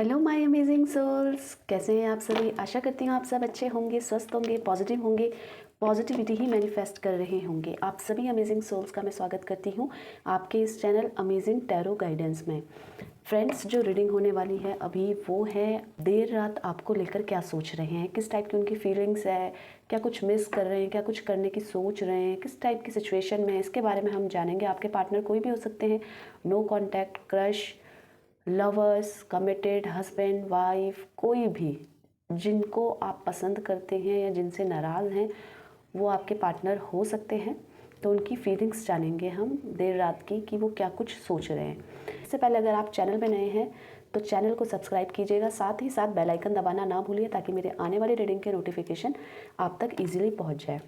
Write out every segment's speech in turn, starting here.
Hello my amazing souls, कैसे हैं आप सभी। आशा करती हूँ आप सब अच्छे होंगे, स्वस्थ होंगे, पॉजिटिव होंगे, पॉजिटिविटी ही मैनिफेस्ट कर रहे होंगे। आप सभी अमेजिंग सोल्स का मैं स्वागत करती हूँ आपके इस चैनल अमेजिंग टैरो गाइडेंस में। फ्रेंड्स, जो रीडिंग होने वाली है अभी वो है देर रात आपको लेकर क्या सोच रहे हैं, किस टाइप की उनकी फीलिंग्स है, क्या कुछ मिस कर रहे हैं, क्या कुछ करने की सोच रहे हैं, किस टाइप की सिचुएशन में है, इसके बारे में हम जानेंगे। आपके पार्टनर कोई भी हो सकते हैं, no contact, crush, lovers, committed, husband, wife, कोई भी जिनको आप पसंद करते हैं या जिनसे नाराज़ हैं वो आपके पार्टनर हो सकते हैं। तो उनकी फीलिंग्स जानेंगे हम देर रात की कि वो क्या कुछ सोच रहे हैं। इससे पहले अगर आप चैनल पे नए हैं तो चैनल को सब्सक्राइब कीजिएगा, साथ ही साथ बेल आइकन दबाना ना भूलिए ताकि मेरे आने वाली रीडिंग के नोटिफिकेशन आप तक ईजिली पहुँच जाए।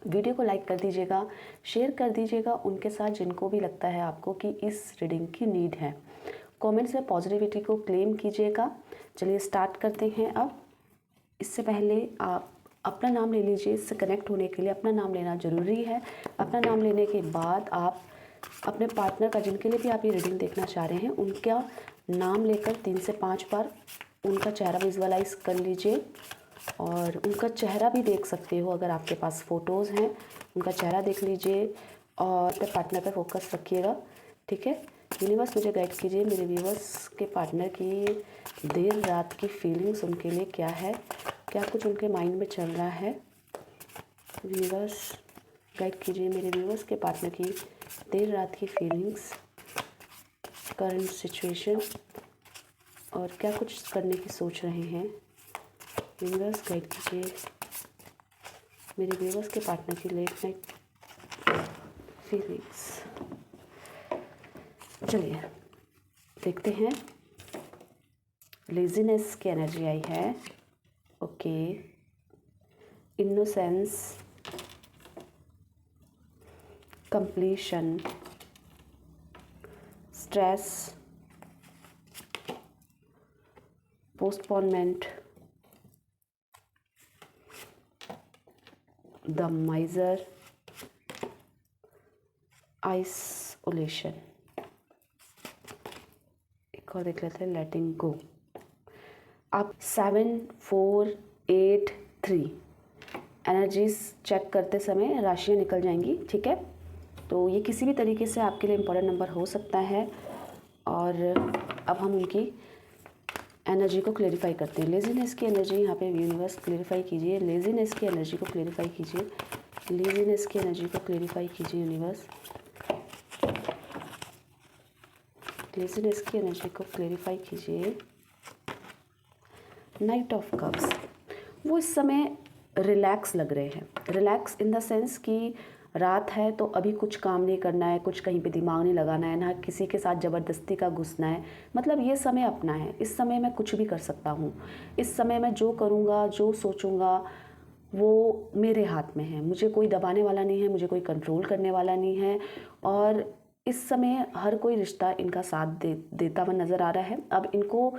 वीडियो को लाइक कर दीजिएगा, शेयर कर दीजिएगा उनके साथ जिनको भी लगता है आपको कि इस रीडिंग की नीड है। कमेंट्स में पॉजिटिविटी को क्लेम कीजिएगा। चलिए स्टार्ट करते हैं। अब इससे पहले आप अपना नाम ले लीजिए। इससे कनेक्ट होने के लिए अपना नाम लेना ज़रूरी है। अपना नाम लेने के बाद आप अपने पार्टनर का, जिनके लिए भी आप ये रीडिंग देखना चाह रहे हैं, उनका नाम लेकर 3 से 5 बार उनका चेहरा विजुअलाइज कर लीजिए और उनका चेहरा भी देख सकते हो। अगर आपके पास फ़ोटोज़ हैं उनका चेहरा देख लीजिए और अपने पार्टनर पर फोकस रखिएगा। ठीक है। यूनिवर्स मुझे गाइड कीजिए, मेरे व्यूवर्स के पार्टनर की देर रात की फीलिंग्स उनके लिए क्या है, क्या कुछ उनके माइंड में चल रहा है। यूनिवर्स गाइड कीजिए मेरे व्यूवर्स के पार्टनर की देर रात की फीलिंग्स, करंट सिचुएशन और क्या कुछ करने की सोच रहे हैं। यूनिवर्स गाइड कीजिए मेरे व्यूवर्स के पार्टनर की लेट नाइट फीलिंग्स। चलिए देखते हैं। लेजीनेस की एनर्जी आई है। Okay. Innocence, completion, stress, postponement, the माइजर, isolation. एक और देख लेते हैं, लेटिंग गो। आप 7, 4, 8, 3 एनर्जीज चेक करते समय राशियाँ निकल जाएंगी। ठीक है। तो ये किसी भी तरीके से आपके लिए इम्पोर्टेंट नंबर हो सकता है और अब हम उनकी एनर्जी को क्लेरिफाई करते हैं। लेजीनेस की एनर्जी यहाँ पे यूनिवर्स क्लेरिफाई कीजिए। लेजीनेस की एनर्जी को क्लेरिफाई कीजिए। लेजीनेस की एनर्जी को क्लेरिफाई कीजिए यूनिवर्स। लेजीनेस की एनर्जी को क्लेरिफाई कीजिए। नाइट ऑफ कप्स, वो इस समय रिलैक्स लग रहे हैं। रिलैक्स इन द सेंस कि रात है तो अभी कुछ काम नहीं करना है, कुछ कहीं पे दिमाग नहीं लगाना है, ना किसी के साथ ज़बरदस्ती का घुसना है। मतलब ये समय अपना है। इस समय मैं कुछ भी कर सकता हूँ। इस समय मैं जो करूँगा, जो सोचूंगा वो मेरे हाथ में है। मुझे कोई दबाने वाला नहीं है, मुझे कोई कंट्रोल करने वाला नहीं है। और इस समय हर कोई रिश्ता इनका साथ देता हुआ नज़र आ रहा है। अब इनको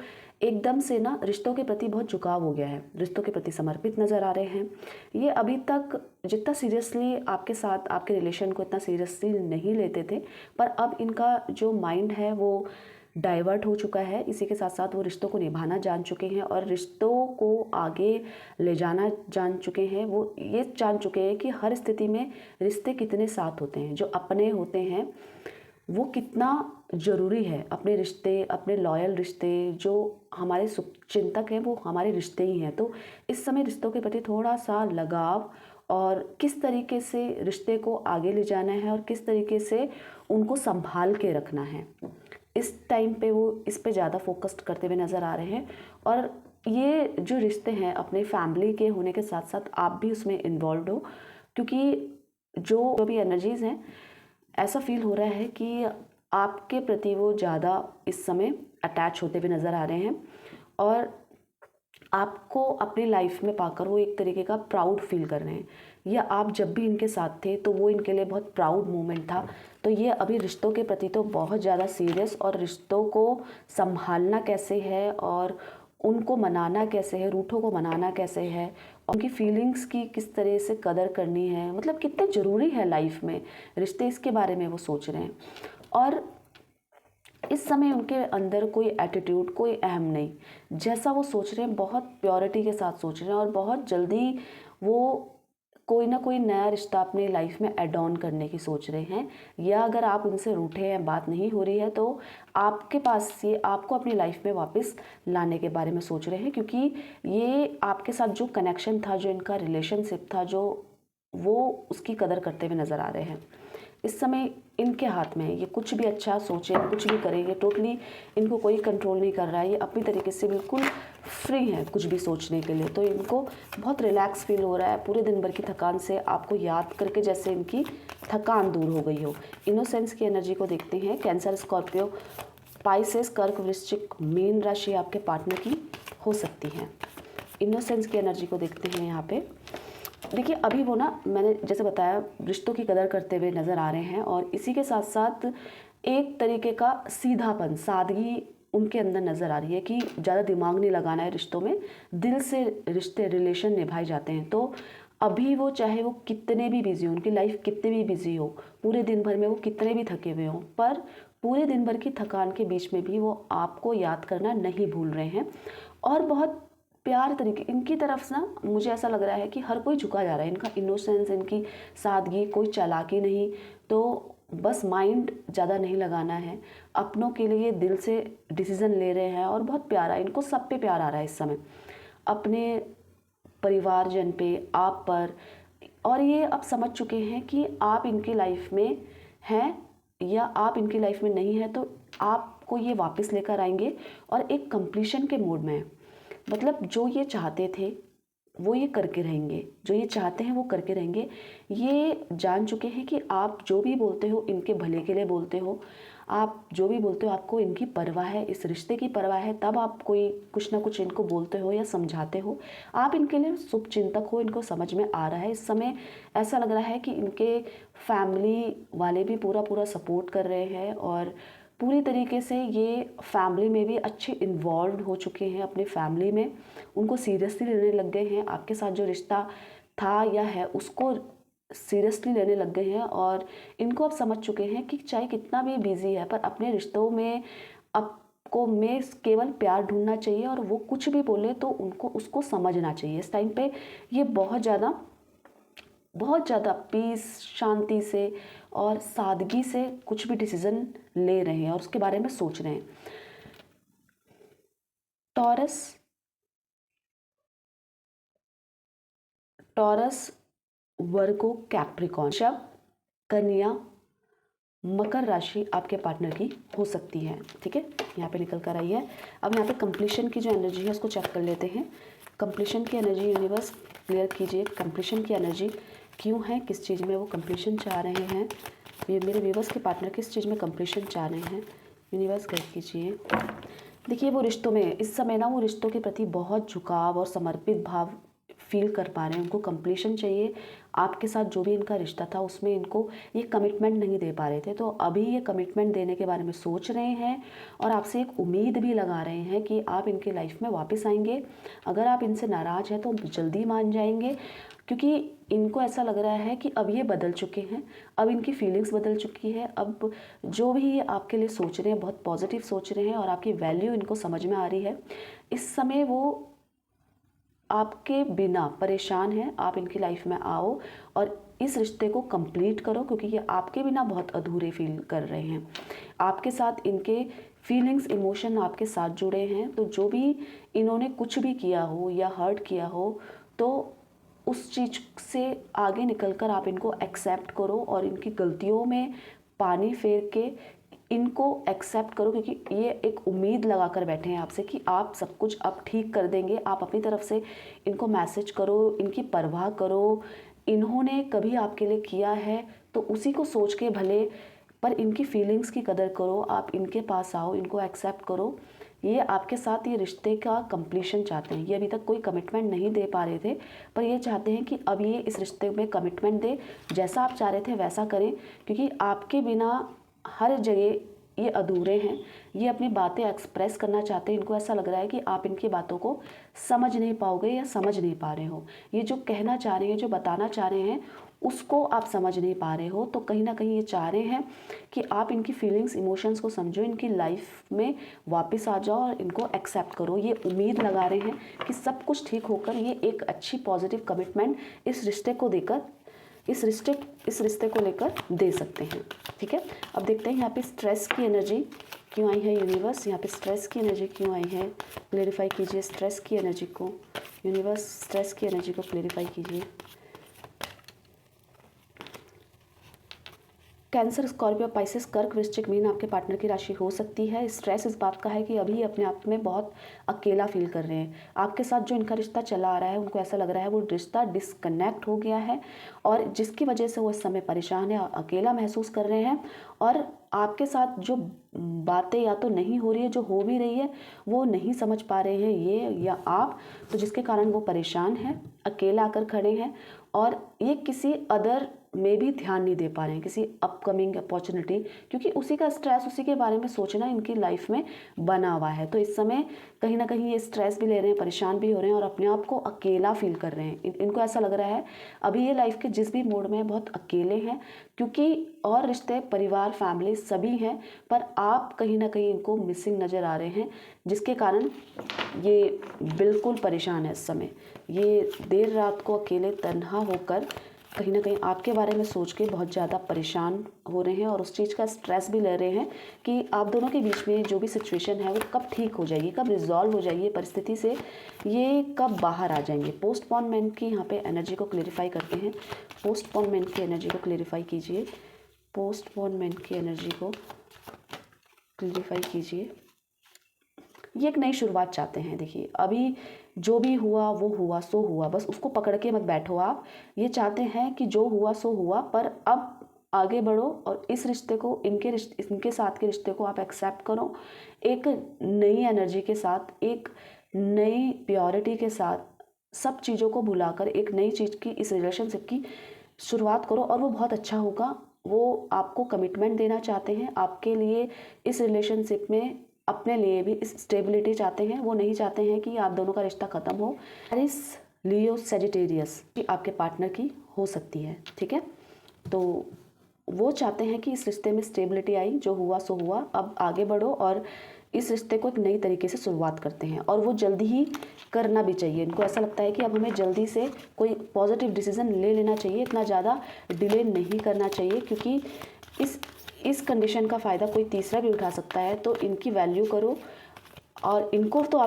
एकदम से ना रिश्तों के प्रति बहुत झुकाव हो गया है, रिश्तों के प्रति समर्पित नज़र आ रहे हैं। ये अभी तक जितना सीरियसली आपके साथ, आपके रिलेशन को इतना सीरियसली नहीं लेते थे, पर अब इनका जो माइंड है वो डाइवर्ट हो चुका है। इसी के साथ साथ वो रिश्तों को निभाना जान चुके हैं और रिश्तों को आगे ले जाना जान चुके हैं। वो ये जान चुके हैं कि हर स्थिति में रिश्ते कितने साथ होते हैं, जो अपने होते हैं वो कितना ज़रूरी है। अपने रिश्ते, अपने लॉयल रिश्ते, जो हमारे शुभचिंतक हैं वो हमारे रिश्ते ही हैं। तो इस समय रिश्तों के प्रति थोड़ा सा लगाव और किस तरीके से रिश्ते को आगे ले जाना है और किस तरीके से उनको संभाल के रखना है, इस टाइम पे वो इस पे ज़्यादा फोकस्ड करते हुए नज़र आ रहे हैं। और ये जो रिश्ते हैं अपने फैमिली के होने के साथ साथ आप भी उसमें इन्वॉल्व हो, क्योंकि जो भी एनर्जीज़ हैं ऐसा फील हो रहा है कि आपके प्रति वो ज़्यादा इस समय अटैच होते हुए नज़र आ रहे हैं और आपको अपनी लाइफ में पाकर वो एक तरीके का प्राउड फील कर रहे हैं। या आप जब भी इनके साथ थे तो वो इनके लिए बहुत प्राउड मोमेंट था। तो ये अभी रिश्तों के प्रति तो बहुत ज़्यादा सीरियस, और रिश्तों को संभालना कैसे है और उनको मनाना कैसे है, रूठों को मनाना कैसे है, उनकी फीलिंग्स की किस तरह से कदर करनी है, मतलब कितने ज़रूरी है लाइफ में रिश्ते, इसके बारे में वो सोच रहे हैं। और इस समय उनके अंदर कोई एटीट्यूड, कोई अहम नहीं, जैसा वो सोच रहे हैं बहुत प्योरिटी के साथ सोच रहे हैं और बहुत जल्दी वो कोई ना कोई नया रिश्ता अपने लाइफ में ऐड ऑन करने की सोच रहे हैं। या अगर आप उनसे रूठे हैं, बात नहीं हो रही है, तो आपके पास ये आपको अपनी लाइफ में वापस लाने के बारे में सोच रहे हैं, क्योंकि ये आपके साथ जो कनेक्शन था, जो इनका रिलेशनशिप था, जो वो उसकी कदर करते हुए नज़र आ रहे हैं। इस समय इनके हाथ में है, ये कुछ भी अच्छा सोचें, कुछ भी करेंगे, टोटली इनको कोई कंट्रोल नहीं कर रहा है। ये अपनी तरीके से बिल्कुल फ्री हैं कुछ भी सोचने के लिए। तो इनको बहुत रिलैक्स फील हो रहा है पूरे दिन भर की थकान से, आपको याद करके जैसे इनकी थकान दूर हो गई हो। इनोसेंस की एनर्जी को देखते हैं। कैंसर, स्कॉर्पियो, पाइसेस, कर्क, वृश्चिक, मीन राशि आपके पार्टनर की हो सकती हैं। इनोसेंस की एनर्जी को देखते हैं यहाँ पे। देखिए अभी वो ना, मैंने जैसे बताया, रिश्तों की कदर करते हुए नज़र आ रहे हैं और इसी के साथ साथ एक तरीके का सीधापन, सादगी उनके अंदर नज़र आ रही है कि ज़्यादा दिमाग नहीं लगाना है रिश्तों में, दिल से रिश्ते, रिलेशन निभाए जाते हैं। तो अभी वो चाहे वो कितने भी बिजी हो, उनकी लाइफ कितनी भी बिजी हो, पूरे दिन भर में वो कितने भी थके हुए हों, पर पूरे दिन भर की थकान के बीच में भी वो आपको याद करना नहीं भूल रहे हैं। और बहुत प्यार तरीके इनकी तरफ से ना, मुझे ऐसा लग रहा है कि हर कोई झुका जा रहा है। इनका इनोसेंस, इनकी सादगी, कोई चालाकी नहीं, तो बस माइंड ज़्यादा नहीं लगाना है, अपनों के लिए दिल से डिसीज़न ले रहे हैं और बहुत प्यारा, इनको सब पे प्यार आ रहा है इस समय, अपने परिवारजन पे, आप पर। और ये अब समझ चुके हैं कि आप इनकी लाइफ में हैं या आप इनकी लाइफ में नहीं हैं, तो आपको ये वापस लेकर आएंगे और एक कंप्लीशन के मोड में है। मतलब जो ये चाहते थे वो ये करके रहेंगे, जो ये चाहते हैं वो करके रहेंगे। ये जान चुके हैं कि आप जो भी बोलते हो इनके भले के लिए बोलते हो, आप जो भी बोलते हो आपको इनकी परवाह है, इस रिश्ते की परवाह है, तब आप कोई कुछ ना कुछ इनको बोलते हो या समझाते हो। आप इनके लिए शुभचिंतक हो, इनको समझ में आ रहा है। इस समय ऐसा लग रहा है कि इनके फैमिली वाले भी पूरा पूरा सपोर्ट कर रहे हैं और पूरी तरीके से ये फैमिली में भी अच्छे इन्वॉल्व हो चुके हैं। अपनी फैमिली में उनको सीरियसली लेने लग गए हैं, आपके साथ जो रिश्ता था या है उसको सीरियसली लेने लग गए हैं। और इनको अब समझ चुके हैं कि चाहे कितना भी बिजी है, पर अपने रिश्तों में आपको में केवल प्यार ढूंढना चाहिए और वो कुछ भी बोले तो उनको उसको समझना चाहिए। इस टाइम पे ये बहुत ज़्यादा पीस, शांति से और सादगी से कुछ भी डिसीज़न ले रहे हैं और उसके बारे में सोच रहे हैं। टॉरस, वर्गो, कैप्रिकॉर्न, शब, कन्या, मकर राशि आपके पार्टनर की हो सकती है। ठीक है, यहाँ पे निकल कर आई है। अब यहाँ पे कंप्लीशन की जो एनर्जी है उसको चेक कर लेते हैं। कंप्लीशन की एनर्जी यूनिवर्स क्लियर कीजिए। कंप्लीशन की एनर्जी क्यों है, किस चीज़ में वो कंप्लीशन चाह रहे हैं, ये मेरे व्यूवर्स के पार्टनर किस चीज़ में कंप्लीशन चाह रहे हैं, यूनिवर्स क्लियर कीजिए। देखिए वो रिश्तों में इस समय ना, वो रिश्तों के प्रति बहुत झुकाव और समर्पित भाव फील कर पा रहे हैं। उनको कंप्लीशन चाहिए। आपके साथ जो भी इनका रिश्ता था उसमें इनको ये कमिटमेंट नहीं दे पा रहे थे, तो अभी ये कमिटमेंट देने के बारे में सोच रहे हैं और आपसे एक उम्मीद भी लगा रहे हैं कि आप इनकी लाइफ में वापस आएंगे। अगर आप इनसे नाराज़ हैं तो जल्दी मान जाएंगे, क्योंकि इनको ऐसा लग रहा है कि अब ये बदल चुके हैं, अब इनकी फीलिंग्स बदल चुकी है। अब जो भी ये आपके लिए सोच रहे हैं बहुत पॉजिटिव सोच रहे हैं और आपकी वैल्यू इनको समझ में आ रही है। इस समय वो आपके बिना परेशान हैं। आप इनकी लाइफ में आओ और इस रिश्ते को कंप्लीट करो, क्योंकि ये आपके बिना बहुत अधूरे फील कर रहे हैं। आपके साथ इनके फीलिंग्स, इमोशन आपके साथ जुड़े हैं। तो जो भी इन्होंने कुछ भी किया हो या हर्ट किया हो, तो उस चीज़ से आगे निकलकर आप इनको एक्सेप्ट करो और इनकी गलतियों में पानी फेर के इनको एक्सेप्ट करो, क्योंकि ये एक उम्मीद लगा कर बैठे हैं आपसे कि आप सब कुछ अब ठीक कर देंगे। आप अपनी तरफ से इनको मैसेज करो, इनकी परवाह करो। इन्होंने कभी आपके लिए किया है तो उसी को सोच के भले, पर इनकी फीलिंग्स की कदर करो। आप इनके पास आओ, इनको एक्सेप्ट करो। ये आपके साथ ये रिश्ते का कंप्लीशन चाहते हैं। ये अभी तक कोई कमिटमेंट नहीं दे पा रहे थे, पर ये चाहते हैं कि अब ये इस रिश्ते में कमिटमेंट दे। जैसा आप चाह रहे थे वैसा करें, क्योंकि आपके बिना हर जगह ये अधूरे हैं। ये अपनी बातें एक्सप्रेस करना चाहते हैं। इनको ऐसा लग रहा है कि आप इनकी बातों को समझ नहीं पाओगे या समझ नहीं पा रहे हो। ये जो कहना चाह रहे हैं, जो बताना चाह रहे हैं, उसको आप समझ नहीं पा रहे हो। तो कहीं ना कहीं ये चाह रहे हैं कि आप इनकी फीलिंग्स, इमोशंस को समझो, इनकी लाइफ में वापस आ जाओ और इनको एक्सेप्ट करो। ये उम्मीद लगा रहे हैं कि सब कुछ ठीक होकर ये एक अच्छी पॉजिटिव कमिटमेंट इस रिश्ते को देकर, इस रिश्ते को लेकर दे सकते हैं। ठीक है, अब देखते हैं यहाँ पे स्ट्रेस की एनर्जी क्यों आई है यूनिवर्स। यहाँ पे स्ट्रेस की एनर्जी क्यों आई है, क्लेरिफाई कीजिए स्ट्रेस की एनर्जी को। यूनिवर्स स्ट्रेस की एनर्जी को क्लेरिफाई कीजिए। कैंसर, स्कॉर्पियो, पाइसेस, कर्क, वृश्चिक, मीन आपके पार्टनर की राशि हो सकती है। स्ट्रेस इस बात का है कि अभी अपने आप में बहुत अकेला फील कर रहे हैं। आपके साथ जो इनका रिश्ता चला आ रहा है, उनको ऐसा लग रहा है वो रिश्ता डिस्कनेक्ट हो गया है और जिसकी वजह से वो इस समय परेशान है, अकेला महसूस कर रहे हैं। और आपके साथ जो बातें या तो नहीं हो रही है, जो हो भी रही है वो नहीं समझ पा रहे हैं ये या आप, तो जिसके कारण वो परेशान हैं, अकेला आकर खड़े हैं और ये किसी अदर में भी ध्यान नहीं दे पा रहे हैं, किसी अपकमिंग अपॉर्चुनिटी, क्योंकि उसी का स्ट्रेस, उसी के बारे में सोचना इनकी लाइफ में बना हुआ है। तो इस समय कहीं ना कहीं ये स्ट्रेस भी ले रहे हैं, परेशान भी हो रहे हैं और अपने आप को अकेला फील कर रहे हैं। इनको ऐसा लग रहा है अभी ये लाइफ के जिस भी मोड में बहुत अकेले हैं, क्योंकि और रिश्ते, परिवार, फैमिली सभी हैं, पर आप कहीं ना कहीं इनको मिसिंग नज़र आ रहे हैं, जिसके कारण ये बिल्कुल परेशान है इस समय। ये देर रात को अकेले तन्हा होकर कहीं ना कहीं आपके बारे में सोच के बहुत ज़्यादा परेशान हो रहे हैं और उस चीज़ का स्ट्रेस भी ले रहे हैं कि आप दोनों के बीच में जो भी सिचुएशन है वो कब ठीक हो जाएगी, कब रिजॉल्व हो जाएगी परिस्थिति से, ये कब बाहर आ जाएंगे। पोस्टपोनमेंट की यहाँ पे एनर्जी को क्लेरिफाई करते हैं। पोस्टपोनमेंट की एनर्जी को क्लेरिफाई कीजिए। पोस्टपोनमेंट की एनर्जी को क्लेरिफाई कीजिए। ये एक नई शुरुआत चाहते हैं। देखिए अभी जो भी हुआ वो हुआ सो हुआ, बस उसको पकड़ के मत बैठो आप। ये चाहते हैं कि जो हुआ सो हुआ, पर अब आगे बढ़ो और इस रिश्ते को, इनके साथ के रिश्ते को आप एक्सेप्ट करो। एक नई एनर्जी के साथ, एक नई प्योरिटी के साथ, सब चीज़ों को भुलाकर एक नई चीज़ की, इस रिलेशनशिप की शुरुआत करो और वो बहुत अच्छा होगा। वो आपको कमिटमेंट देना चाहते हैं, आपके लिए इस रिलेशनशिप में अपने लिए भी इस स्टेबिलिटी चाहते हैं। वो नहीं चाहते हैं कि आप दोनों का रिश्ता ख़त्म हो। एरिस, लियो, सेजिटेरियस भी आपके पार्टनर की हो सकती है। ठीक है, तो वो चाहते हैं कि इस रिश्ते में स्टेबिलिटी आई, जो हुआ सो हुआ, अब आगे बढ़ो और इस रिश्ते को एक नई तरीके से शुरुआत करते हैं। और वो जल्दी ही करना भी चाहिए। इनको ऐसा लगता है कि अब हमें जल्दी से कोई पॉजिटिव डिसीज़न ले लेना चाहिए, इतना ज़्यादा डिले नहीं करना चाहिए, क्योंकि इस कंडीशन का फ़ायदा कोई तीसरा भी उठा सकता है। तो इनकी वैल्यू करो और इनको तो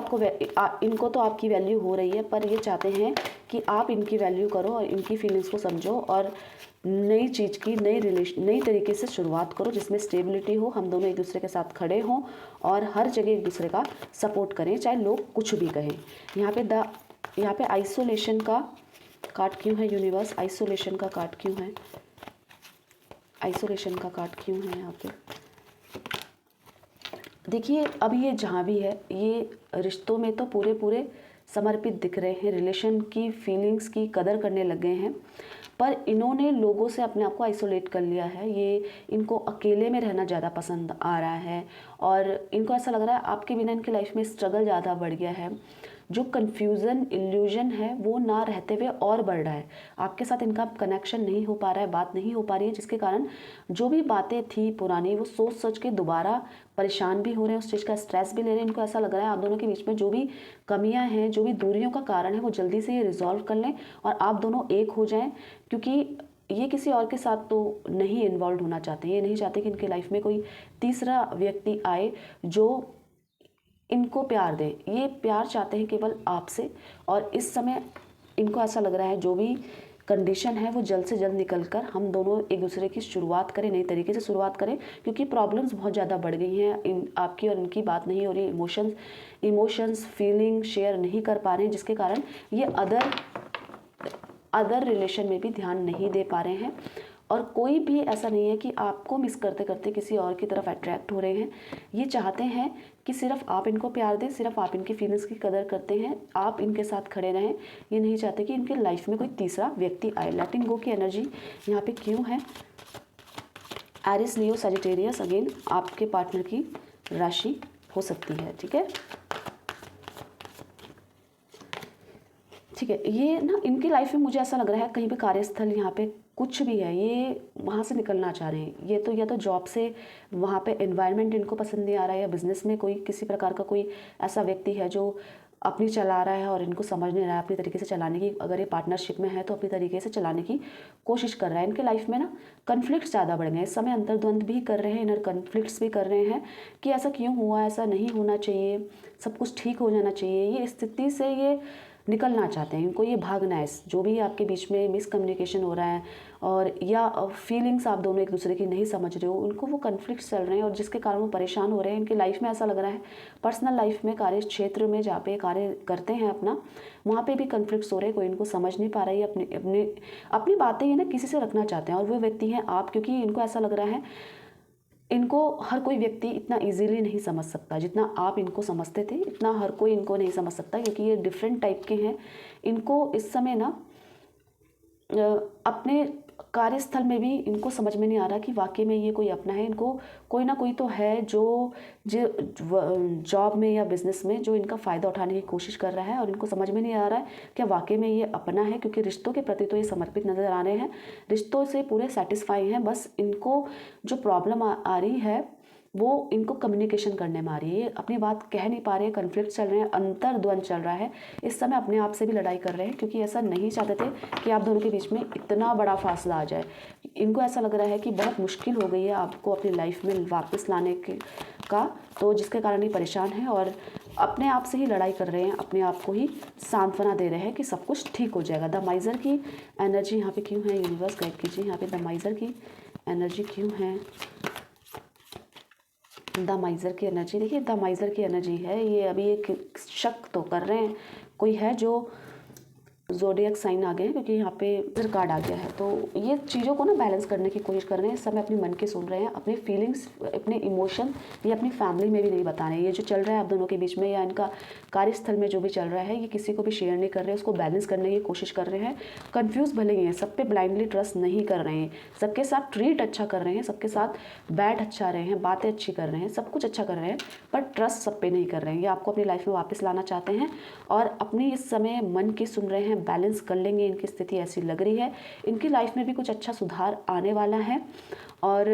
आपकी वैल्यू हो रही है, पर ये चाहते हैं कि आप इनकी वैल्यू करो और इनकी फीलिंग्स को समझो और नई चीज़ की, नई तरीके से शुरुआत करो, जिसमें स्टेबिलिटी हो, हम दोनों एक दूसरे के साथ खड़े हों और हर जगह एक दूसरे का सपोर्ट करें, चाहे लोग कुछ भी कहें। यहाँ पे आइसोलेशन का कार्ड क्यों है यूनिवर्स? आइसोलेशन का कार्ड क्यों है? आइसोलेशन का कार्ड क्यों है यहाँ पे? देखिए अभी ये जहाँ भी है, ये रिश्तों में तो पूरे समर्पित दिख रहे हैं, रिलेशन की फीलिंग्स की कदर करने लग गए हैं, पर इन्होंने लोगों से अपने आप को आइसोलेट कर लिया है। ये इनको अकेले में रहना ज़्यादा पसंद आ रहा है और इनको ऐसा लग रहा है आपके बिना इनकी लाइफ में स्ट्रगल ज़्यादा बढ़ गया है। जो कन्फ्यूज़न, इल्यूजन है वो ना रहते हुए और बढ़ रहा है। आपके साथ इनका कनेक्शन नहीं हो पा रहा है, बात नहीं हो पा रही है, जिसके कारण जो भी बातें थी पुरानी, वो सोच के दोबारा परेशान भी हो रहे हैं, उस चीज़ का स्ट्रेस भी ले रहे हैं। इनको ऐसा लग रहा है आप दोनों के बीच में जो भी कमियां हैं, जो भी दूरियों का कारण है, वो जल्दी से ये रिजॉल्व कर लें और आप दोनों एक हो जाएं, क्योंकि ये किसी और के साथ तो नहीं इन्वॉल्व होना चाहते। ये नहीं चाहते कि इनकी लाइफ में कोई तीसरा व्यक्ति आए जो इनको प्यार दे। ये प्यार चाहते हैं केवल आपसे और इस समय इनको ऐसा लग रहा है जो भी कंडीशन है वो जल्द से जल्द निकल कर हम दोनों एक दूसरे की शुरुआत करें, नई तरीके से शुरुआत करें, क्योंकि प्रॉब्लम्स बहुत ज़्यादा बढ़ गई हैं। आपकी और इनकी बात नहीं हो रही, इमोशंस फीलिंग शेयर नहीं कर पा रहे हैं, जिसके कारण ये अदर रिलेशन में भी ध्यान नहीं दे पा रहे हैं। और कोई भी ऐसा नहीं है कि आपको मिस करते करते किसी और की तरफ अट्रैक्ट हो रहे हैं। ये चाहते हैं कि सिर्फ आप इनको प्यार दें, सिर्फ आप इनकी फीलिंग्स की कदर करते हैं, आप इनके साथ खड़े रहें। ये नहीं चाहते कि इनके लाइफ में कोई तीसरा व्यक्ति आए। लेटिंग गो की एनर्जी यहाँ पे क्यों है? एरिस, लियो, सजिटेरियस अगेन आपके पार्टनर की राशि हो सकती है। ठीक है, ठीक है, ये ना इनकी लाइफ में मुझे ऐसा लग रहा है कहीं पे कार्यस्थल यहाँ पे कुछ भी है, ये वहाँ से निकलना चाह रहे हैं। ये तो या तो जॉब से वहाँ पे एनवायरनमेंट इनको पसंद नहीं आ रहा है, या बिजनेस में कोई किसी प्रकार का कोई ऐसा व्यक्ति है जो अपनी चला रहा है और इनको समझ नहीं रहा है अपनी तरीके से चलाने की। अगर ये पार्टनरशिप में है तो अपनी तरीके से चलाने की कोशिश कर रहा है। इनके लाइफ में ना कन्फ्लिक्ट्स ज़्यादा बढ़ गए हैं इस समय, अंतर्द्वंद भी कर रहे हैं, इनर कन्फ्लिक्ट्स भी कर रहे हैं कि ऐसा क्यों हुआ, ऐसा नहीं होना चाहिए, सब कुछ ठीक हो जाना चाहिए। ये स्थिति से ये निकलना चाहते हैं, इनको ये भागना है। जो भी आपके बीच में मिसकम्युनिकेशन हो रहा है और या फीलिंग्स आप दोनों एक दूसरे की नहीं समझ रहे हो, उनको वो कन्फ्लिक्ट्स चल रहे हैं और जिसके कारण वो परेशान हो रहे हैं। इनकी लाइफ में ऐसा लग रहा है पर्सनल लाइफ में, कार्य क्षेत्र में जहाँ पे कार्य करते हैं अपना, वहाँ पे भी कन्फ्लिक्ट्स हो रहे हैं। कोई इनको समझ नहीं पा रहा है, अपनी अपनी अपनी बातें ये ना किसी से रखना चाहते हैं और वो व्यक्ति हैं आप, क्योंकि इनको ऐसा लग रहा है इनको हर कोई व्यक्ति इतना इजीली नहीं समझ सकता जितना आप इनको समझते थे, इतना हर कोई इनको नहीं समझ सकता, क्योंकि ये डिफरेंट टाइप के हैं। इनको इस समय ना अपने कार्यस्थल में भी इनको समझ में नहीं आ रहा कि वाकई में ये कोई अपना है। इनको कोई ना कोई तो है जो जॉब में या बिजनेस में जो इनका फ़ायदा उठाने की कोशिश कर रहा है और इनको समझ में नहीं आ रहा है कि वाकई में ये अपना है, क्योंकि रिश्तों के प्रति तो ये समर्पित नज़र आ रहे हैं, रिश्तों से पूरे सेटिस्फाई हैं। बस इनको जो प्रॉब्लम आ रही है वो इनको कम्युनिकेशन करने में आ रही है। ये अपनी बात कह नहीं पा रहे हैं, कन्फ्लिक्ट चल रहे हैं, अंतर्द्वंद चल रहा है। इस समय अपने आप से भी लड़ाई कर रहे हैं, क्योंकि ऐसा नहीं चाहते थे कि आप दोनों के बीच में इतना बड़ा फासला आ जाए। इनको ऐसा लग रहा है कि बहुत मुश्किल हो गई है आपको अपनी लाइफ में वापस लाने का, तो जिसके कारण ये परेशान है और अपने आप से ही लड़ाई कर रहे हैं, अपने आप को ही सांत्वना दे रहे हैं कि सब कुछ ठीक हो जाएगा। द माइज़र की एनर्जी यहाँ पे क्यों है, यूनिवर्स गाइड कीजिए। यहाँ पे द माइज़र की एनर्जी क्यों है, द माइज़र की एनर्जी। देखिए द माइज़र की एनर्जी है, ये अभी एक शक तो कर रहे हैं, कोई है जो ज़ोडिएक साइन आ गए हैं, क्योंकि यहाँ पे फिर कार्ड आ गया है। तो ये चीज़ों को ना बैलेंस करने की कोशिश कर रहे हैं। इस समय अपने मन के सुन रहे हैं, अपने फीलिंग्स, अपने इमोशन ये अपनी फैमिली में भी नहीं बता रहे हैं। ये जो चल रहा है आप दोनों के बीच में या इनका कार्यस्थल में जो भी चल रहा है, ये किसी को भी शेयर नहीं कर रहे, उसको बैलेंस करने की कोशिश कर रहे हैं। कन्फ्यूज़ भले ही हैं, सब पे ब्लाइंडली ट्रस्ट नहीं कर रहे हैं, सबके साथ ट्रीट अच्छा कर रहे हैं, सबके साथ बैठ अच्छा रहे हैं, बातें अच्छी कर रहे हैं, सब कुछ अच्छा कर रहे हैं, पर ट्रस्ट सब पे नहीं कर रहे हैं। ये आपको अपनी लाइफ में वापस लाना चाहते हैं और अपनी इस समय मन की सुन रहे हैं, बैलेंस कर लेंगे। इनकी स्थिति ऐसी लग रही है, इनकी लाइफ में भी कुछ अच्छा सुधार आने वाला है। और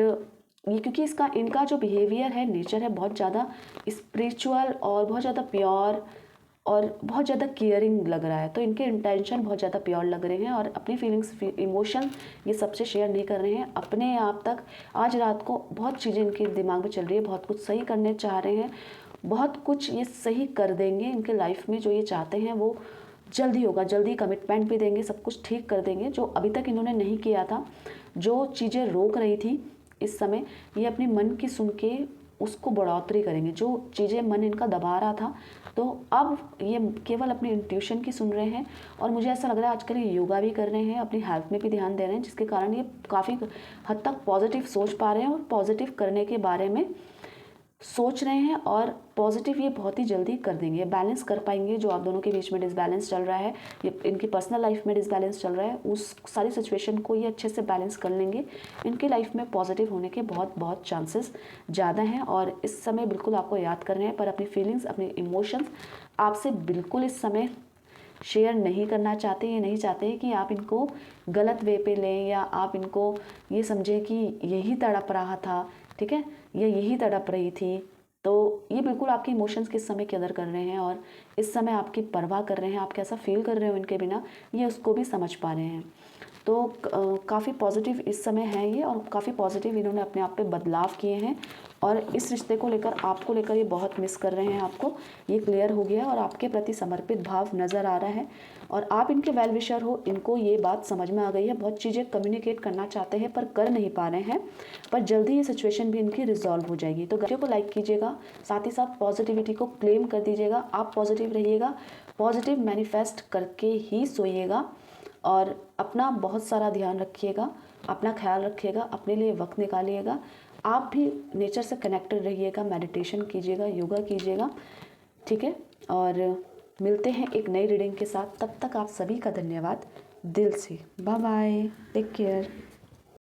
ये क्योंकि इनका जो बिहेवियर है, नेचर है, बहुत ज़्यादा स्पिरिचुअल और बहुत ज़्यादा प्योर और बहुत ज़्यादा केयरिंग लग रहा है, तो इनके इंटेंशन बहुत ज़्यादा प्योर लग रहे हैं और अपनी फीलिंग्स, इमोशन ये सबसे शेयर नहीं कर रहे हैं अपने आप तक। आज रात को बहुत चीज़ें इनके दिमाग में चल रही है, बहुत कुछ सही करने चाह रहे हैं, बहुत कुछ ये सही कर देंगे। इनके लाइफ में जो ये चाहते हैं वो जल्दी होगा, जल्दी कमिटमेंट भी देंगे, सब कुछ ठीक कर देंगे। जो अभी तक इन्होंने नहीं किया था, जो चीज़ें रोक रही थी, इस समय ये अपने मन की सुन के उसको बढ़ोतरी करेंगे। जो चीज़ें मन इनका दबा रहा था, तो अब ये केवल अपनी इंट्यूशन की सुन रहे हैं। और मुझे ऐसा लग रहा है आजकल ये योगा भी कर रहे हैं, अपनी हेल्थ में भी ध्यान दे रहे हैं, जिसके कारण ये काफ़ी हद तक पॉजिटिव सोच पा रहे हैं और पॉजिटिव करने के बारे में सोच रहे हैं और पॉजिटिव ये बहुत ही जल्दी कर देंगे, बैलेंस कर पाएंगे। जो आप दोनों के बीच में डिसबैलेंस चल रहा है, ये इनकी पर्सनल लाइफ में डिसबैलेंस चल रहा है, उस सारी सिचुएशन को ये अच्छे से बैलेंस कर लेंगे। इनकी लाइफ में पॉजिटिव होने के बहुत बहुत चांसेस ज़्यादा हैं और इस समय बिल्कुल आपको याद कर रहे हैं, पर अपनी फीलिंग्स, अपने इमोशंस आपसे बिल्कुल इस समय शेयर नहीं करना चाहते। ये नहीं चाहते कि आप इनको गलत वे पे लें या आप इनको ये समझें कि यही तड़प रहा था, ठीक है, या यही तड़प रही थी। तो ये बिल्कुल आपके इमोशंस के समय कदर कर रहे हैं और इस समय आपकी परवाह कर रहे हैं, आप कैसा फील कर रहे हो इनके बिना, ये उसको भी समझ पा रहे हैं। तो काफ़ी पॉजिटिव इस समय है ये और काफ़ी पॉजिटिव इन्होंने अपने आप पे बदलाव किए हैं और इस रिश्ते को लेकर, आपको लेकर ये बहुत मिस कर रहे हैं आपको, ये क्लियर हो गया और आपके प्रति समर्पित भाव नज़र आ रहा है और आप इनके वेल विशर हो। इनको ये बात समझ में आ गई है, बहुत चीज़ें कम्युनिकेट करना चाहते हैं पर कर नहीं पा रहे हैं, पर जल्दी ये सिचुएशन भी इनकी रिजॉल्व हो जाएगी। तो वीडियो को लाइक कीजिएगा, साथ ही साथ पॉजिटिविटी को क्लेम कर दीजिएगा। आप पॉजिटिव रहिएगा, पॉजिटिव मैनिफेस्ट करके ही सोइएगा और अपना बहुत सारा ध्यान रखिएगा, अपना ख्याल रखिएगा, अपने लिए वक्त निकालिएगा। आप भी नेचर से कनेक्टेड रहिएगा, मेडिटेशन कीजिएगा, योगा कीजिएगा, ठीक है। और मिलते हैं एक नई रीडिंग के साथ, तब तक आप सभी का धन्यवाद दिल से। Bye bye, take care.